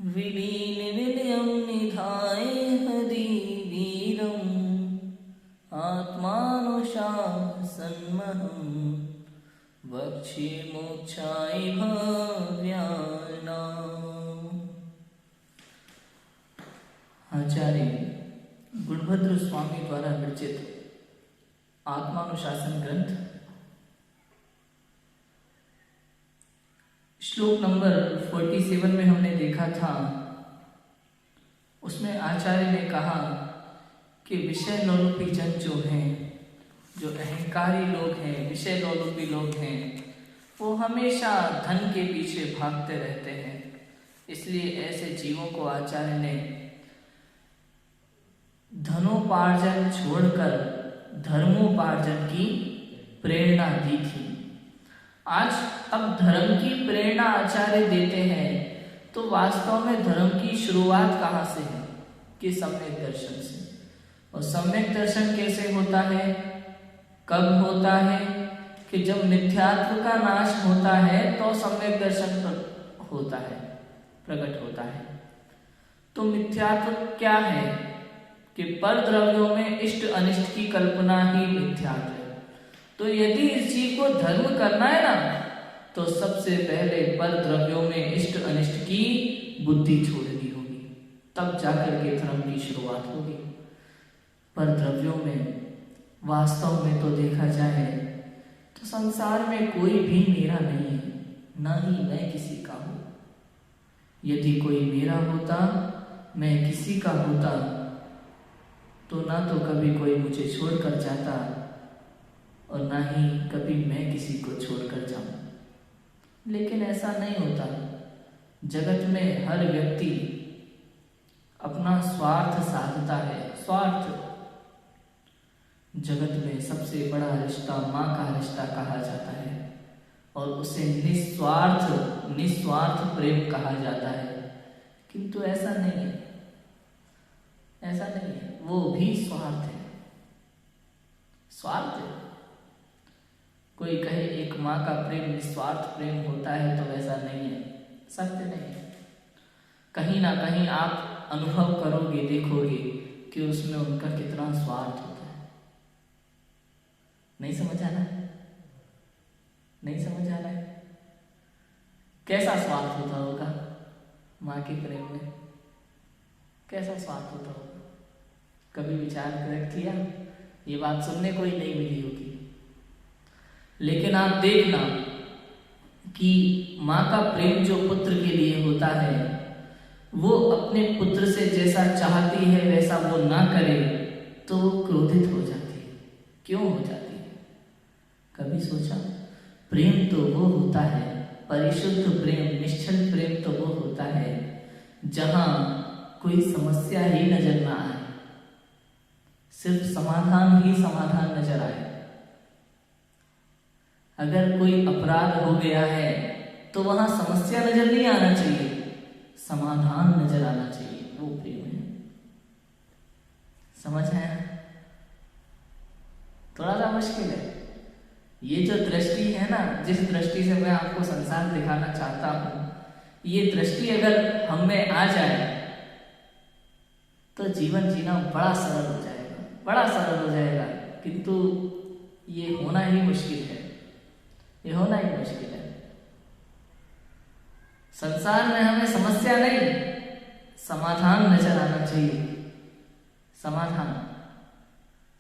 विलीन विलयं निधाय हरिवीरम् आत्मानुशासनमहं वक्ष्ये मोक्षाय भव्यानाम्। आचार्य गुणभद्र स्वामी द्वारा विरचित आत्मानुशासन ग्रंथ श्लोक नंबर 47 में हमने देखा था, उसमें आचार्य ने कहा कि विषय लोलुपी जन जो हैं, जो अहंकारी लोग हैं, विषय लोलुपी लोग हैं, वो हमेशा धन के पीछे भागते रहते हैं। इसलिए ऐसे जीवों को आचार्य ने धनोपार्जन छोड़कर धर्मोपार्जन की प्रेरणा दी थी। आज अब धर्म की प्रेरणा आचार्य देते हैं, तो वास्तव में धर्म की शुरुआत कहाँ से है? कि सम्यक दर्शन से। और सम्यक दर्शन कैसे होता है, कब होता है? कि जब मिथ्यात्व का नाश होता है तो सम्यक दर्शन होता है, प्रकट होता है। तो मिथ्यात्व क्या है? कि पर द्रव्यों में इष्ट अनिष्ट की कल्पना ही मिथ्यात्व है। तो यदि इस जीव को धर्म करना है ना, तो सबसे पहले पर द्रव्यों में इष्ट अनिष्ट की बुद्धि छोड़नी होगी, तब जाकर के धर्म की शुरुआत होगी। पर द्रव्यों में वास्तव में तो देखा जाए तो संसार में कोई भी मेरा नहीं है, ना ही मैं किसी का हूं। यदि कोई मेरा होता, मैं किसी का होता, तो ना तो कभी कोई मुझे छोड़कर जाता और ना ही कभी मैं किसी को छोड़कर जाऊं। लेकिन ऐसा नहीं होता। जगत में हर व्यक्ति अपना स्वार्थ साधता है। स्वार्थ जगत में सबसे बड़ा रिश्ता माँ का रिश्ता कहा जाता है, और उसे निस्वार्थ प्रेम कहा जाता है। किंतु ऐसा नहीं है, ऐसा नहीं है। वो भी स्वार्थ है, स्वार्थ है। कोई कहे एक माँ का प्रेम निस्वार्थ प्रेम होता है, तो वैसा नहीं है, सत्य नहीं है। कहीं ना कहीं आप अनुभव करोगे, देखोगे कि उसमें उनका कितना स्वार्थ होता है। नहीं समझ आ रहा है? नहीं समझ आ रहा है? कैसा स्वार्थ होता होगा माँ के प्रेम में? कैसा स्वार्थ होता होगा? कभी विचार कर किया? ये बात सुनने को ही नहीं मिली होगी। लेकिन आप देखना कि माँ का प्रेम जो पुत्र के लिए होता है, वो अपने पुत्र से जैसा चाहती है वैसा वो ना करे तो वो क्रोधित हो जाती है। क्यों हो जाती है? कभी सोचा? प्रेम तो वो होता है, परिशुद्ध प्रेम, निश्चल प्रेम तो वो होता है जहां कोई समस्या ही नजर ना आए, सिर्फ समाधान ही समाधान नजर आए। अगर कोई अपराध हो गया है तो वहां समस्या नजर नहीं आना चाहिए, समाधान नजर आना चाहिए। वो प्रेम है। समझ आया? थोड़ा सा मुश्किल है। ये जो दृष्टि है ना, जिस दृष्टि से मैं आपको संसार दिखाना चाहता हूं, ये दृष्टि अगर हम में आ जाए तो जीवन जीना बड़ा सरल हो जाएगा, बड़ा सरल हो जाएगा। किंतु ये होना ही मुश्किल है, ये होना ही मुश्किल है। संसार में हमें समस्या नहीं, समाधान नजर आना चाहिए। समाधान।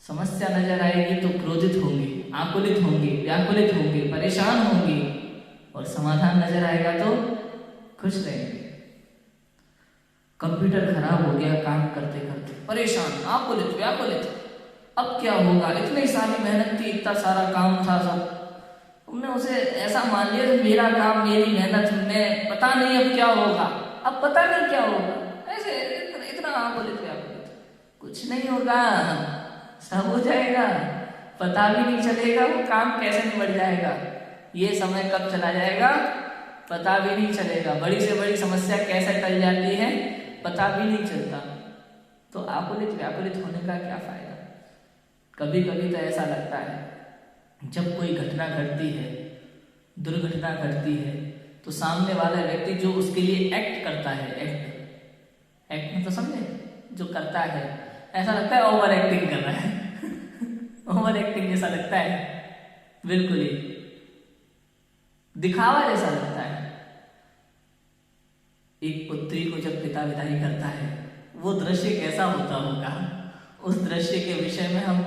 समस्या नजर आएगी तो क्रोधित होंगे, आकुलित होंगे, व्याकुलित होंगे, परेशान होंगे, और समाधान नजर आएगा तो खुश रहेंगे। कंप्यूटर खराब हो गया काम करते करते, परेशान, आकुलित, व्याकुलित, अब क्या होगा? इतनी सारी मेहनत थी, इतना सारा काम था, सब तुमने उसे ऐसा मान लिया कि मेरा काम, मेरी मेहनत, में पता नहीं अब क्या होगा, अब पता नहीं क्या होगा। ऐसे इतना आकुलित व्याकुलित, कुछ नहीं होगा, सब हो जाएगा, पता भी नहीं चलेगा वो काम कैसे निबट जाएगा, ये समय कब चला जाएगा पता भी नहीं चलेगा, बड़ी से बड़ी समस्या कैसे टल जाती है पता भी नहीं चलता। तो आकुलित व्याकुलित होने का क्या फायदा? कभी कभी तो ऐसा लगता है जब कोई घटना घटती है, दुर्घटना घटती है, तो सामने वाला व्यक्ति जो उसके लिए एक्ट करता है, एक्ट एक्टिंग तो समझे, जो करता है ऐसा लगता है ओवर एक्टिंग कर रहा है ओवर एक्टिंग जैसा लगता है, बिल्कुल ही दिखावा जैसा लगता है। एक पुत्री को जब पिता विदाई करता है, वो दृश्य कैसा होता होगा, उस दृश्य के विषय में हम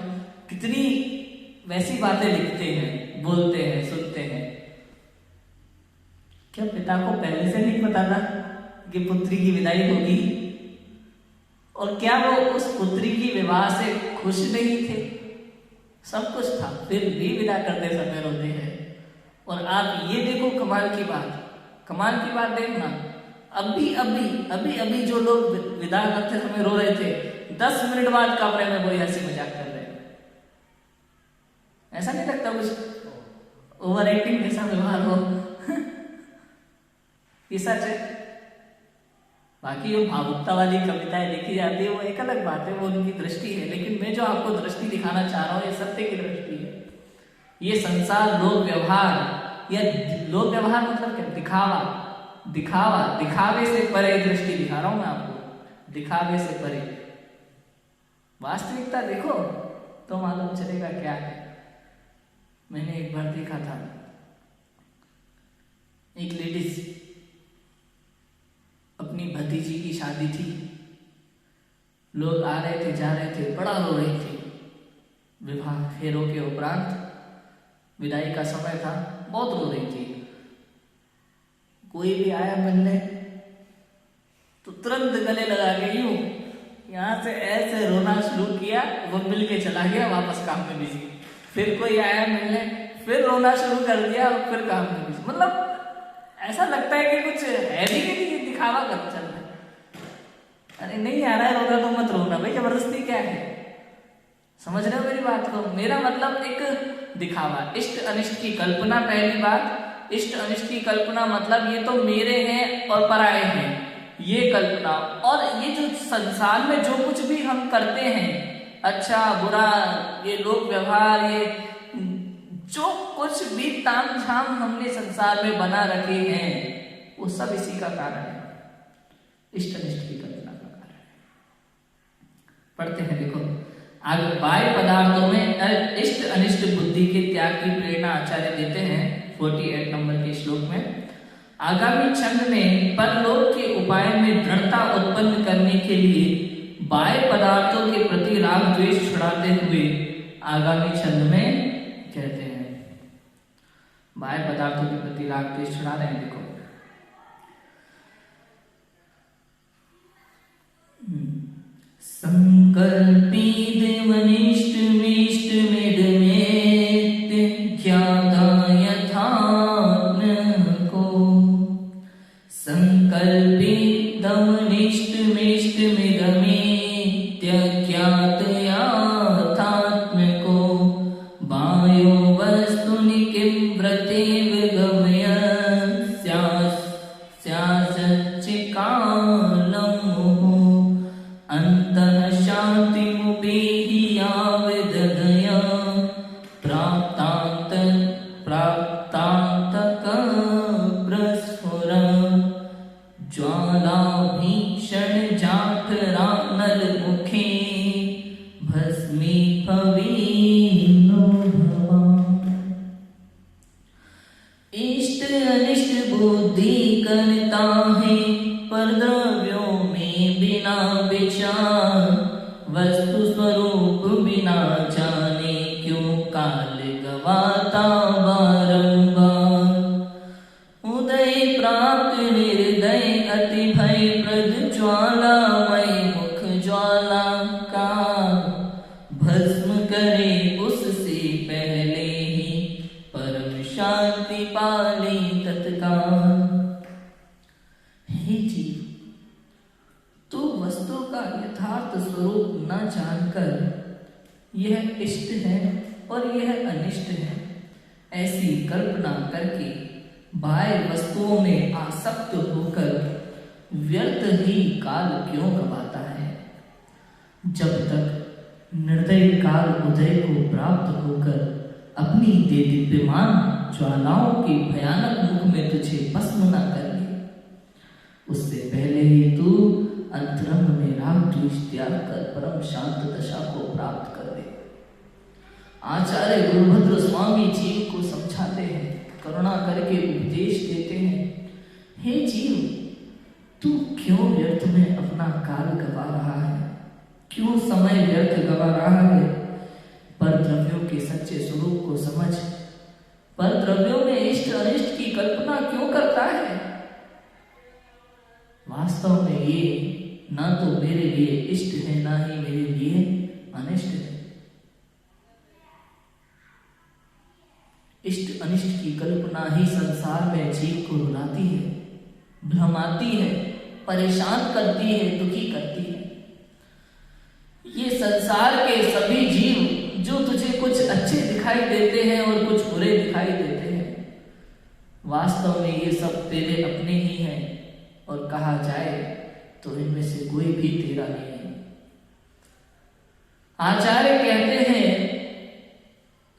कितनी वैसी बातें लिखते हैं, बोलते हैं, सुनते हैं। क्या पिता को पहले से नहीं पता था कि पुत्री की विदाई होगी? और क्या वो उस पुत्री की विवाह से खुश नहीं थे? सब कुछ था, फिर भी विदा करते समय रोते हैं। और आप ये देखो कमाल की बात देखना, अभी जो लोग विदा करते समय रो रहे थे, 10 मिनट बाद कमरे में कोई हंसी मजाक कर रहे हैं। ऐसा नहीं लगता कुछ ओवर एक्टिंग जैसा व्यवहार हो? ये सच है। बाकी वो भावुकता वाली कविताएं लिखी जाती है, वो एक अलग बात है, वो उनकी दृष्टि है। लेकिन मैं जो आपको दृष्टि दिखाना चाह रहा हूँ, ये सत्य की दृष्टि है। ये संसार लोक व्यवहार, या लोक व्यवहार मतलब क्या? दिखावे से परे दृष्टि दिखा रहा हूं मैं आपको, दिखावे से परे। वास्तविकता देखो तो मालूम चलेगा क्या है। मैंने एक बार देखा था, एक लेडीज, अपनी भतीजी की शादी थी, लोग आ रहे थे, जा रहे थे, बड़ा रो रही थी। विवाह फेरों के उपरांत विदाई का समय था, बहुत रो रही थी। कोई भी आया मिलने तो तुरंत गले लगा के यूं यहां से ऐसे रोना शुरू किया, वो मिल के चला गया, वापस काम में बिजी। फिर कोई आया मिलने, फिर रोना शुरू कर दिया, फिर काम में बिजी। मतलब ऐसा लगता है कि कुछ है भी कि नहीं, दिखावा कर चल रहा है। अरे नहीं आ रहा है रोना तो मत रोना भाई, जबरदस्ती क्या है? समझ रहे हो मेरी बात को? मेरा मतलब एक दिखावा, इष्ट अनिष्ट की कल्पना। पहली बात, इष्ट अनिष्ट की कल्पना मतलब ये तो मेरे हैं और पराये हैं, ये कल्पना। और ये जो संसार में जो कुछ भी हम करते हैं, अच्छा बुरा, ये लोक व्यवहार, ये जो कुछ भी ताम झाम हमने संसार में बना रखे हैं, वो सब इसी का कारण है, इष्ट अनिष्ट की कल्पना का कारण है। पढ़ते हैं, देखो आगे। बाह्य पदार्थों में इष्ट अनिष्ट बुद्धि के त्याग की प्रेरणा आचार्य देते हैं 48 नंबर के श्लोक में। आगामी छंद में परलोक के उपाय में दृढ़ता उत्पन्न करने के लिए बाह्य पदार्थों के प्रति राग द्वेष छुड़ाते हुए आगामी छंद में कहते हैं, बाह्य पदार्थों के प्रति राग द्वेष छुड़ा रहे हैं। देखो संकल्पितमनिष्टमिष्टमिदमेत्य ज्ञाता यथात्मको, संकल्पितमनिष्टमिष्टमिदमेत्य ज्ञाता यथात्मको, वायो वस्तुनि किं व्रतेव गमय स्याच्चिकालं अंतः शांतिमुपेहि यावदनय प्राप्तान्तक प्रस्फुर ज्वाला भीषण जाठरानलमुखे भस्मीभवीनो भवा। इष्ट अनिष्ट बुद्धि करता है पर द्रव्यों में बिना विचार, वस्तु स्वरूप बिना जाने क्यों काल गवाता बारंबार। उदय प्राप्त निर्दय अति भय प्रद ज्वाला मय मुख ज्वाला का, भस्म करे उससे पहले ही परम शांति पाले तत्काल। हे जीव, तो वस्तु का यथार्थ स्वरूप न जानकर यह इष्ट है और यह अनिष्ट है ऐसी कल्पना करके बाह्य वस्तुओं में आसक्त होकर व्यर्थ ही काल क्यों गवाता है? जब तक निर्दय काल उदय को प्राप्त होकर अपनी दिव्यमान ज्वालाओं के भयानक मुख में तुझे भस्म न कर ले, उससे पहले ही तू अंतरंग राग द्वेष त्याग कर परम शांत दशा को प्राप्त कर दे। आचार्य गुरुभद्र स्वामी जीव को समझाते हैं, करुणा करके उपदेश देते हैं, हे जीव, तू क्यों व्यर्थ में अपना काल गवा रहा है, क्यों समय व्यर्थ गवा रहा है। पर द्रव्यों के सच्चे स्वरूप को समझ, पर द्रव्यों में इष्ट अनिष्ट की कल्पना क्यों करता है। वास्तव में ये ना तो मेरे लिए इष्ट है, ना ही मेरे लिए अनिष्ट है। इष्ट अनिष्ट की कल्पना ही संसार में जीव को रुलाती है, भ्रमाती है, परेशान करती है, दुखी करती है। ये संसार के सभी जीव जो तुझे कुछ अच्छे दिखाई देते हैं और कुछ बुरे दिखाई देते हैं, वास्तव में ये सब तेरे अपने ही हैं, और कहा जाए तो इनमें से कोई भी तेरा नहीं है। आचार्य कहते हैं,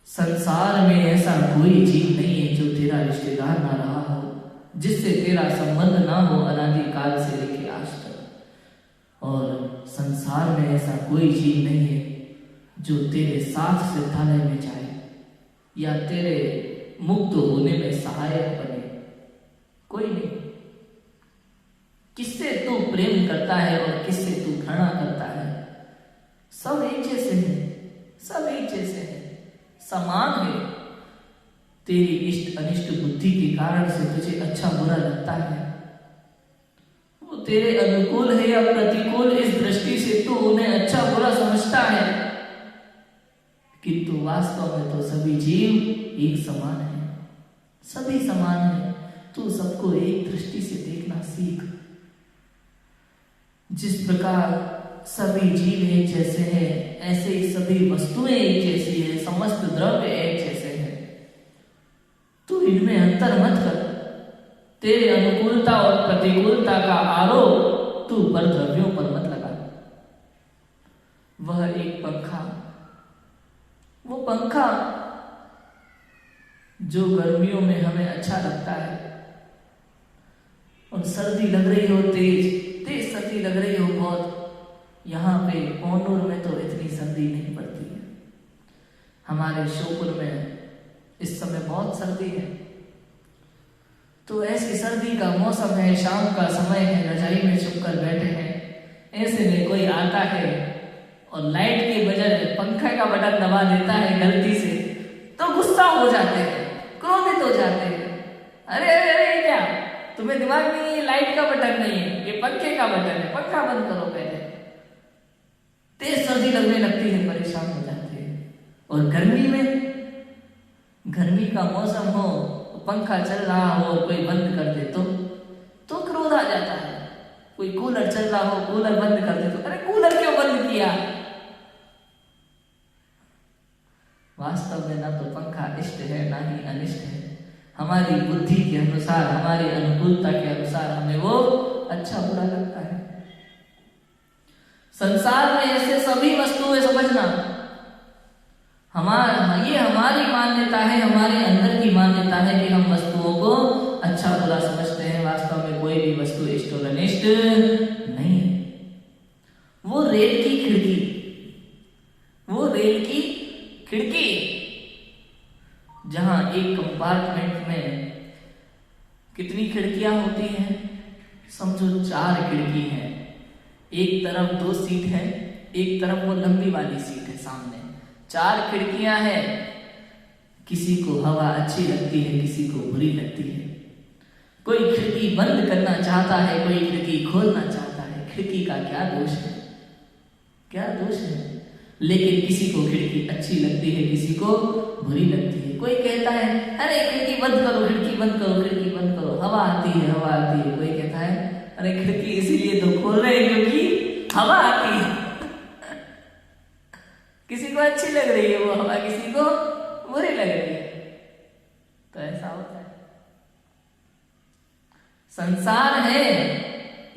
संसार में ऐसा कोई जीव नहीं है जो तेरा रिश्तेदार ना रहा हो, जिससे तेरा संबंध ना हो अनादिकाल से लेकर आज तक। और संसार में ऐसा कोई जीव नहीं है जो तेरे साथ सिद्धालय में जाए या तेरे मुक्त होने में सहायक बने, कोई नहीं। किससे तू प्रेम करता है और किससे तू घृणा करता है, सब एक जैसे हैं, सब एक जैसे हैं, समान है। तेरी इष्ट अनिष्ट बुद्धि के कारण से तुझे अच्छा बुरा लगता है, वो तेरे अनुकूल है या प्रतिकूल, इस दृष्टि से तू उन्हें अच्छा बुरा समझता है, किंतु वास्तव में तो सभी जीव एक समान है, सभी समान है। तू सबको एक दृष्टि से देखना सीख। जिस प्रकार सभी जीव एक जैसे हैं, ऐसे ही सभी वस्तुएं एक जैसी है, समस्त द्रव्य एक जैसे हैं। तू इनमें अंतर मत कर। तेरे अनुकूलता और प्रतिकूलता का आरोप तू पर द्रव्यों पर मत लगा। वह एक पंखा, वो पंखा जो गर्मियों में हमें अच्छा लगता है, और सर्दी लग रही हो, तेज सर्दी लग रही हो बहुत, यहाँ पे कोनूर में तो इतनी सर्दी नहीं पड़ती है। हमारे श्योपुर में इस समय बहुत सर्दी है। तो ऐसी सर्दी का मौसम है, शाम का समय है, रजाई में छुपकर बैठे हैं, ऐसे में कोई आता है और लाइट के बजाय पंखे का बटन दबा देता है गलती से, तो गुस्सा हो जाते हैं, क्रोधित हो जाते हैं। अरे अरे अरे, क्या तुम्हें दिमाग नहीं है? लाइट का बटन नहीं है, ये पंखे का बटन है, पंखा बंद करो पहले। तेज सर्दी लगने लगती है, परेशान हो जाते हैं। और गर्मी में, गर्मी का मौसम हो, पंखा चल रहा हो, कोई बंद कर दे तो क्रोध आ जाता है। कोई कूलर चल रहा हो, कूलर बंद कर दे तो अरे कूलर क्यों बंद किया। वास्तव में ना तो पंखा इष्ट है ना ही अनिष्ट है। हमारी बुद्धि के अनुसार, हमारी अनुकूलता के अनुसार हमें वो अच्छा बुरा लगता है। संसार में ऐसे सभी वस्तुएं समझना, ये हमारी मान्यता है, हमारे अंदर की मान्यता है कि हम वस्तुओं को अच्छा बुरा समझते हैं। वास्तव में कोई भी वस्तु इष्ट और अनिष्ट नहीं है। वो रेल की खिड़की, वो रेल की खिड़की जहां एक कंपार्टमेंट में कितनी खिड़कियां होती हैं, समझो 4 खिड़की हैं। एक तरफ 2 सीट है, एक तरफ वो लंबी वाली सीट है सामने। 4 खिड़कियां हैं। किसी को हवा अच्छी लगती है, किसी को बुरी लगती है। कोई खिड़की बंद करना चाहता है, कोई खिड़की खोलना चाहता है। खिड़की का क्या दोष है, क्या दोष है। लेकिन किसी को खिड़की अच्छी लगती है, किसी को बुरी लगती है। कोई कहता है अरे खिड़की बंद करो, खिड़की बंद करो, खिड़की बंद करो, हवा आती है, हवा आती है। कोई कहता है अरे खिड़की इसीलिए तो खोल रहे हैं क्योंकि हवा आती है। किसी को अच्छी लग रही है वो हवा, किसी को बुरी लग रही है। तो ऐसा होता है। संसार है,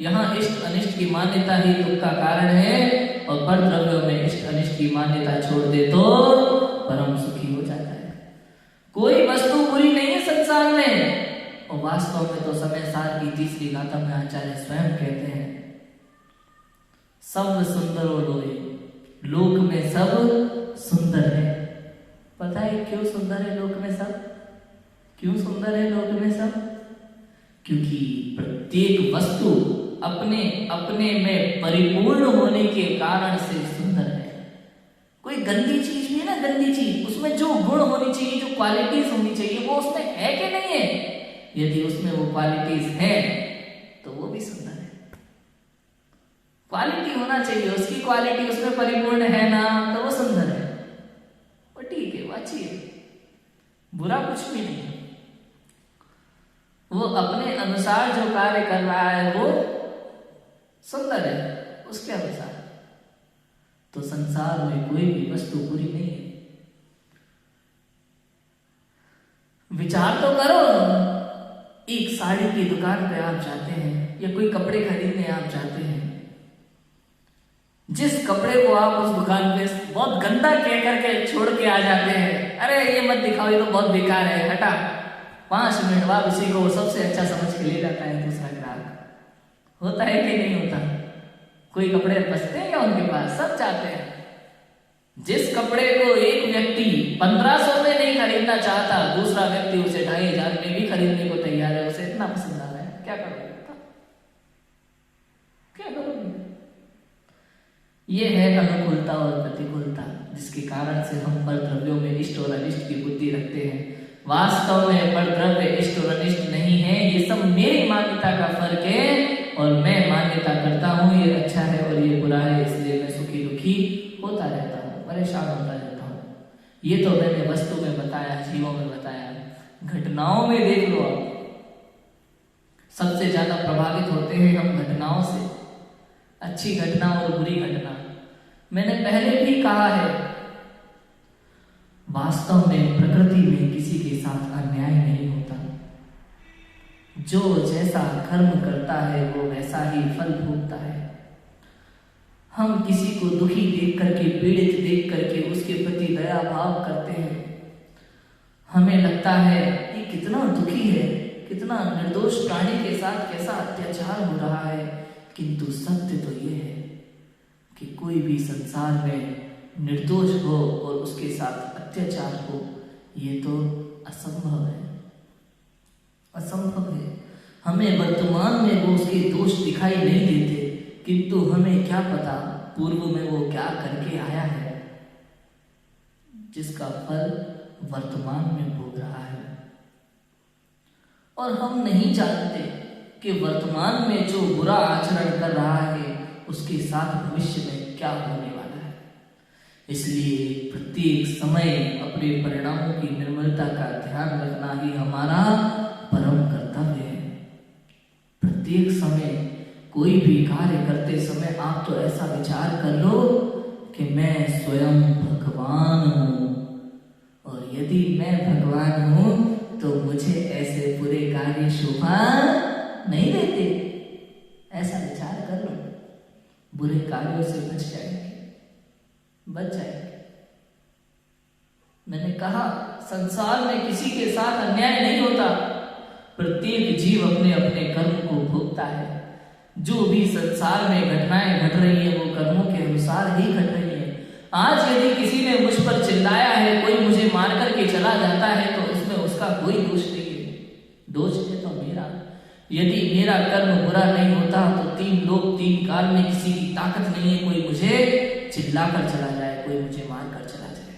यहाँ इष्ट अनिष्ट की मान्यता ही दुख का कारण है। और पर द्रव्यों में इष्ट अनिष्ट की मान्यता छोड़ दे तो परम सुखी हो जाता है। कोई वस्तु बुरी नहीं है संसार में। और वास्तव में तो समय सार की तीसरी गाथा में आचार्य स्वयं कहते हैं, सब सुंदर लोए, लोक में सब सुंदर है। पता है क्यों सुंदर है लोक में सब? क्यों सुंदर है लोक में सब? क्योंकि प्रत्येक वस्तु अपने अपने में परिपूर्ण होने के कारण से सुंदर है। कोई गंदी चीज भी है ना, गंदी चीज, उसमें जो गुण होनी चाहिए, जो क्वालिटीज होनी चाहिए, वो उसमें है कि नहीं है? यदि उसमें वो क्वालिटीज है तो वो भी सुंदर है। क्वालिटी होना चाहिए, उसकी क्वालिटी उसमें परिपूर्ण है ना, तो वो सुंदर है, वो ठीक है, वो अच्छी है, बुरा कुछ भी नहीं है। वो अपने अनुसार जो कार्य कर रहा है वो सुंदर है उसके अनुसार। तो संसार में कोई भी वस्तु बुरी नहीं है। विचार तो करो, एक साड़ी की दुकान पे आप जाते हैं या कोई कपड़े खरीदने आप जाते हैं, जिस कपड़े को आप उस दुकान पे बहुत गंदा कह करके छोड़ के आ जाते हैं, अरे ये मत दिखाओ, ये तो बहुत बेकार है, हटा, 5 मिनट बाद उसी को सबसे अच्छा समझ के ले जाता है दूसरा ग्राहक। होता है कि नहीं होता? कोई कपड़े बचते हैं क्या उनके पास? सब जाते हैं। जिस कपड़े को एक व्यक्ति 1500 में नहीं खरीदना चाहता, दूसरा व्यक्ति उसे 2500 में भी खरीदने को तैयार है, उसे इतना पसंद आ रहा है, क्या करोगे? क्या करोगे? ये है अनुकूलता और प्रतिकूलता, जिसके कारण से हम पर द्रव्यों में इष्ट और अनिष्ट की बुद्धि रखते हैं। वास्तव में पर द्रव्य इष्ट और अनिष्ट नहीं है, ये सब मेरी मान्यता का फर्क है और मैं मान्यता करता हूँ ये अच्छा है और ये बुरा है, इसलिए मैं सुखी दुखी होता रहता हूँ, परेशान होता रहता हूँ। ये तो मैंने वस्तु में बताया, जीवों में बताया, घटनाओं में देख लो आप। सबसे ज्यादा प्रभावित होते हैं हम घटनाओं से, अच्छी घटना और बुरी घटना। मैंने पहले भी कहा है, वास्तव में प्रकृति में किसी के साथ अन्याय नहीं होता। जो जैसा कर्म करता है वो वैसा ही फल भोगता है। हम किसी को दुखी देख करके, पीड़ित देख करके उसके प्रति दया भाव करते हैं। हमें लगता है कि कितना दुखी है, कितना निर्दोष प्राणी के साथ कैसा अत्याचार हो रहा है, किंतु सत्य तो ये है कि कोई भी संसार में निर्दोष हो और उसके साथ अत्याचार हो, ये तो असंभव है, असंभव है। हमें वर्तमान में वो उसके दोष दिखाई नहीं देते, किंतु हमें क्या पता पूर्व में वो क्या करके आया है, जिसका फल वर्तमान में भोग रहा है। और हम नहीं जानते कि वर्तमान में जो बुरा आचरण कर रहा है उसके साथ भविष्य में क्या होने वाला है। इसलिए प्रत्येक समय अपने परिणामों की निर्मलता का ध्यान रखना ही हमारा परम कर्तव्य है। प्रत्येक समय कोई भी कार्य करते समय आप तो ऐसा विचार कर लो कि मैं स्वयं भगवान हूँ, और यदि मैं भगवान हूँ तो मुझे ऐसे बुरे कार्य शोभा नहीं देते। ऐसा विचार कर लो, बुरे कार्यों से बच जाएंगे, बच जाएंगे। मैंने कहा संसार में किसी के साथ अन्याय नहीं होता, प्रत्येक जीव अपने अपने कर्म को भोगता है। जो भी संसार में घटनाएं घट रही है वो कर्मों के अनुसार ही घट रही है। आज यदि किसी ने मुझ पर चिल्लाया है, कोई मुझे मार करके चला जाता है, तो उसमें उसका कोई दोष नहीं है, दोष है तो मेरा। यदि मेरा कर्म बुरा नहीं होता तो 3 लोग 3 काल में किसी की ताकत नहीं है कोई मुझे चिल्ला कर चला जाए, कोई मुझे मार कर चला जाए।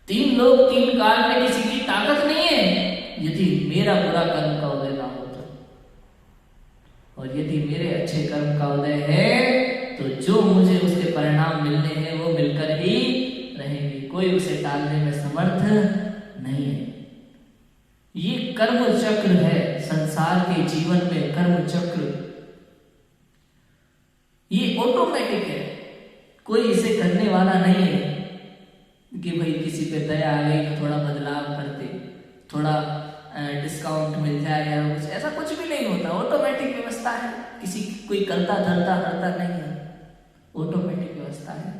3 लोग 3 काल में किसी की ताकत नहीं है यदि मेरा बुरा कर्म का उदय ना हो तो। और यदि मेरे अच्छे कर्म का उदय है तो जो मुझे उसके परिणाम मिलने हैं वो मिलकर ही रहेंगे, कोई उसे टालने में समर्थ नहीं है। ये कर्म चक्र है संसार के जीवन में, कर्म चक्र ये ऑटोमेटिक है, कोई इसे करने वाला नहीं है कि भाई किसी पे दया आ गई तो थोड़ा बदलाव कर दे, थोड़ा डिस्काउंट मिल जाए या कुछ, ऐसा कुछ भी नहीं होता। ऑटोमेटिक व्यवस्था है, किसी कोई करता धरता हरता नहीं है, ऑटोमेटिक व्यवस्था है।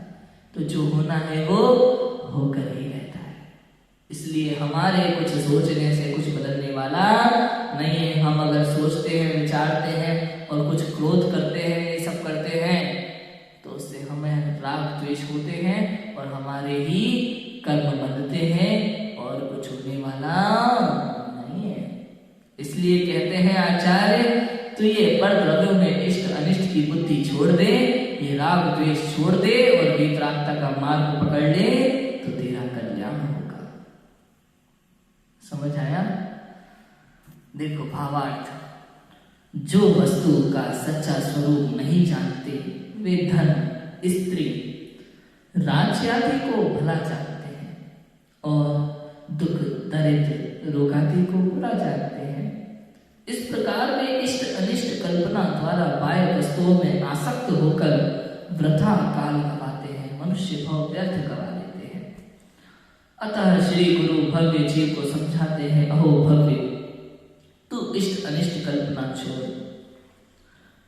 तो जो होना है वो होकर ही रहता है। इसलिए हमारे कुछ सोचने से कुछ बदलने वाला नहीं है। हम अगर सोचते हैं, विचारते हैं और कुछ क्रोध करते हैं, ये सब करते हैं, हमारे ही कर्म बनते हैं और कुछ होने वाला नहीं है। इसलिए कहते हैं आचार्य, तो ये पर द्रव्यों में इष्ट अनिष्ट की बुद्धि छोड़ दे, ये राग द्वेष छोड़ दे और वीतरागता का मार्ग पकड़ ले तो तेरा कल्याण होगा। समझ आया? देखो भावार्थ, जो वस्तु का सच्चा स्वरूप नहीं जानते वे धन, स्त्री, राज्य आदि को भला जानते हैं और दुख, दरिद्र, रोग आदि को बुरा जानते हैं। इस प्रकार वे इष्ट अनिष्ट कल्पना द्वारा बाह्य वस्तुओं में आसक्त होकर वृथा काल गवाते हैं, मनुष्य भाव व्यर्थ गवा देते हैं। अतः श्री गुरु भव्य जीव को समझाते हैं, अहो भव्य, तू इष्ट अनिष्ट कल्पना छोड़,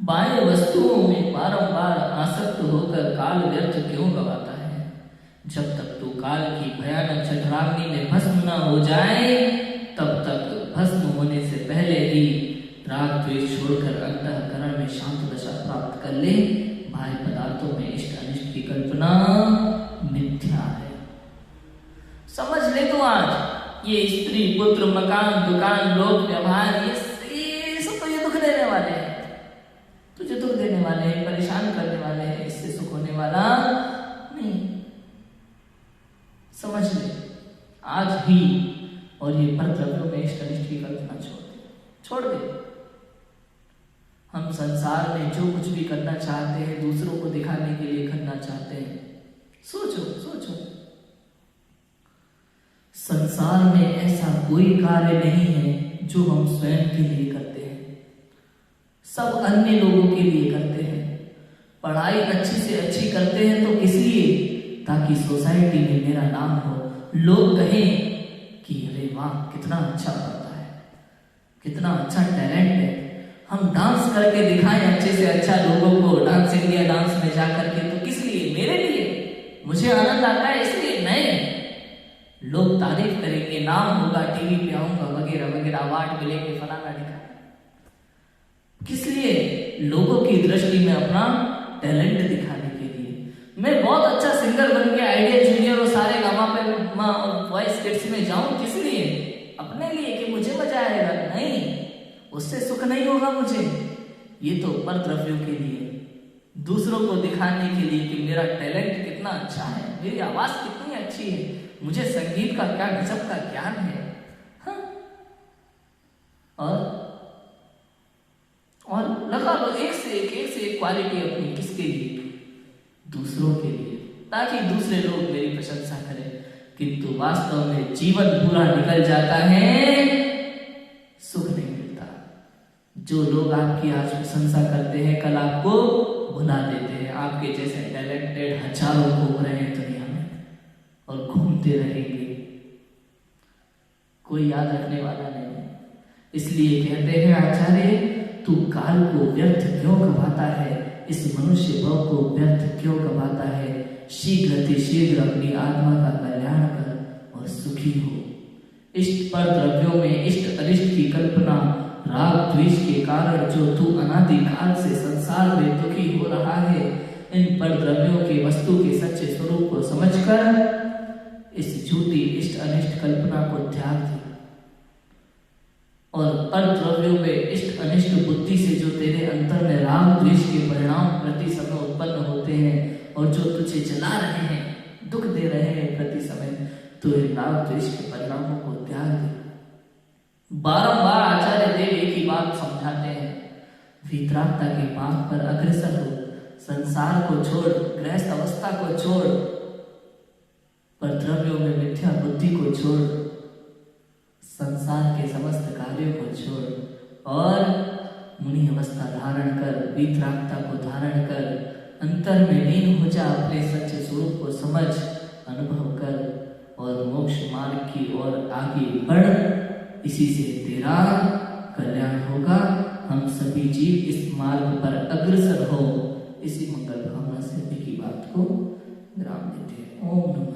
बाह्य वस्तुओं में बारंबार आसक्त होकर काल व्यर्थ क्यों गवाता है? जब तक तू काल की भयानक जठराग्नि में भस्म न हो जाए, तब तक भस्म होने से पहले ही राग द्वेष छोड़कर अंतःकरण में शांत दशा प्राप्त कर ले। बाह्य पदार्थों में इष्ट अनिष्ट की कल्पना मिथ्या है। समझ ले तू आज, ये स्त्री, पुत्र, मकान, दुकान, लोक, व्यवहार, ये सब तो ये दुख देने वाले हैं, तुझे दुख देने वाले हैं, परेशान करने वाले हैं, इससे सुख होने वाला नहीं। समझ ले आज ही, और ये पर द्रव्यों में इष्ट अनिष्ट की कल्पना छोड़ दे। हम संसार में जो कुछ भी करना चाहते हैं दूसरों को दिखाने के लिए करना चाहते हैं। सोचो संसार में ऐसा कोई कार्य नहीं है जो हम स्वयं के लिए करते हैं, सब अन्य लोगों के लिए करते हैं। पढ़ाई अच्छी से अच्छी करते हैं तो किस लिए? ताकि सोसाइटी में मेरा नाम हो, लोग कहें कि अरे वाह कितना अच्छा पढ़ता है, कितना अच्छा टैलेंट है। हम डांस करके दिखाएं अच्छे से अच्छा लोगों को, डांस इंडिया डांस में जाकर के, तो किस लिए? मेरे लिए, मुझे आनंद आता है इसलिए। नहीं, लोग तारीफ करेंगे, नाम होगा, टीवी पे आऊंगा वगैरह वगैरह, अवार्ड मिलेंगे, फलाना ढिकाना। किस लिए? लोगों की दृष्टि में अपना टैलेंट दिखाने के लिए। मैं बहुत अच्छा सिंगर बन गया, आइडियल जूनियर और सारे गामा पे वॉइस किड्स में जाऊं, किस लिए? अपने लिए कि मुझे मजा आएगा। नहीं, उससे सुख नहीं होगा मुझे। ये तो पर द्रव्यों के लिए, दूसरों को दिखाने के लिए कि मेरा टैलेंट कितना अच्छा है, मेरी आवाज कितनी अच्छी है, मुझे संगीत का क्या गजब का ज्ञान है। हाँ? और लगा लो एक से एक क्वालिटी अपनी, किसके लिए? दूसरों के लिए, ताकि दूसरे लोग मेरी प्रशंसा करें। किंतु वास्तव में जीवन पूरा निकल जाता है, सुख नहीं मिलता। जो लोग आपकी आज प्रशंसा करते हैं कल आपको भुला देते हैं। आपके जैसे टैलेंटेड हजारों घूम रहे हैं दुनिया में और घूमते रहेंगे, कोई याद रखने वाला नहीं है। इसलिए कहते हैं आचार्य, तू काल को व्यर्थ क्यों गवाता है, इस मनुष्य भाव को व्यर्थ क्यों गवाता है? शीघ्र अतिशीघ्र अपनी आत्मा का कल्याण कर और सुखी हो। इष्ट पर द्रव्यों में इष्ट अनिष्ट की कल्पना, राग द्वेष के कारण जो तू अनादि काल से संसार में दुखी हो रहा है, इन पर द्रव्यों के वस्तु के सच्चे स्वरूप को समझकर इस झूठी इष्ट अनिष्ट कल्पना को त्याग दे और पर द्रव्यों में इष्ट अनिष्ट बुद्धि से जो तेरे अंतर में राग द्वेष के परिणाम प्रति समय उत्पन्न होते हैं और जो तुझे जला रहे हैं, दुख दे रहे हैं प्रति समय, तो इन राग द्वेष के परिणामों को त्याग दे। बारंबार आचार्य देव एक ही बात समझाते हैं, वीतरागता के मार्ग पर अग्रसर हो, संसार को छोड़, गृहस्थ अवस्था को छोड़, पर द्रव्यों में मिथ्या बुद्धि को छोड़, संसार के समस्त कार्यों को छोड़ और मुनि अवस्था धारण कर, वीतरागता को धारण कर, अंतर में लीन हो जा, अपने सच्चे स्वरूप को समझ, अनुभव कर और मोक्ष मार्ग की ओर आगे बढ़। इसी से तेरा कल्याण होगा। हम सभी जीव इस मार्ग पर अग्रसर हो, इसी मंगल भावना से की बात को विराम देते हैं। ओम नमः